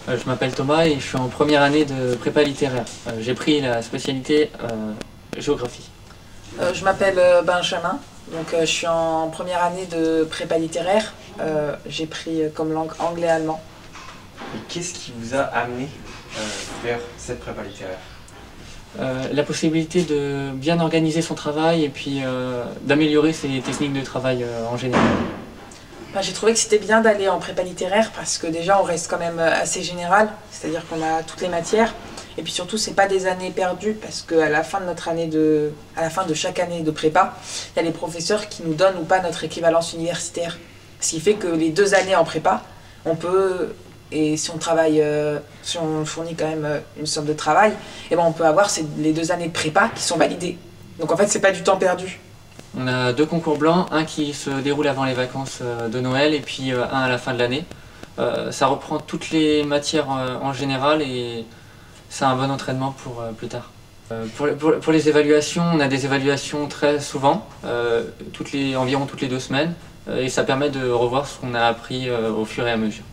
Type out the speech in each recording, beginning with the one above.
Je m'appelle Thomas et je suis en première année de prépa littéraire. J'ai pris la spécialité géographie. Je m'appelle Benjamin, donc je suis en première année de prépa littéraire. J'ai pris comme langue anglais-allemand. Et qu'est-ce qui vous a amené vers cette prépa littéraire? La possibilité de bien organiser son travail et puis d'améliorer ses techniques de travail en général. J'ai trouvé que c'était bien d'aller en prépa littéraire parce que déjà on reste quand même assez général, c'est-à-dire qu'on a toutes les matières. Et puis surtout, c'est pas des années perdues parce qu'à la fin de à la fin de chaque année de prépa, il y a les professeurs qui nous donnent ou pas notre équivalence universitaire. Ce qui fait que les 2 années en prépa, on peut, et si on travaille, si on fournit quand même une somme de travail, et ben on peut avoir les 2 années de prépa qui sont validées. Donc en fait, c'est pas du temps perdu. On a 2 concours blancs, un qui se déroule avant les vacances de Noël et puis un à la fin de l'année. Ça reprend toutes les matières en général et c'est un bon entraînement pour plus tard. Pour les évaluations, on a des évaluations très souvent, environ toutes les 2 semaines, et ça permet de revoir ce qu'on a appris au fur et à mesure.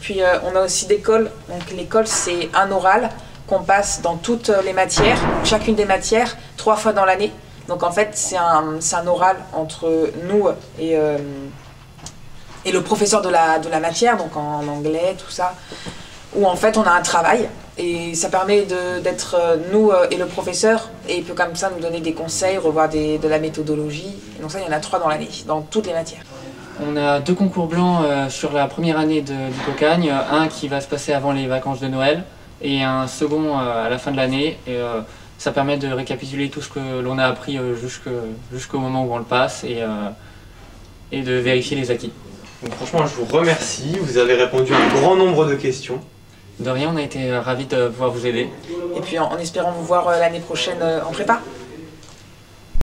Puis on a aussi des cols. Donc l'école, c'est un oral qu'on passe dans toutes les matières, chacune des matières, 3 fois dans l'année. Donc en fait, c'est un oral entre nous et le professeur de la matière, donc en anglais, tout ça, où en fait on a un travail et ça permet d'être nous et le professeur, et il peut comme ça nous donner des conseils, revoir de la méthodologie. Et donc ça, il y en a 3 dans l'année, dans toutes les matières. On a 2 concours blancs sur la première année du Cocagne, un qui va se passer avant les vacances de Noël et un second à la fin de l'année. Ça permet de récapituler tout ce que l'on a appris jusqu'au moment où on le passe et de vérifier les acquis. Donc franchement, je vous remercie. Vous avez répondu à un grand nombre de questions. De rien, on a été ravis de pouvoir vous aider. Et puis en espérant vous voir l'année prochaine en prépa.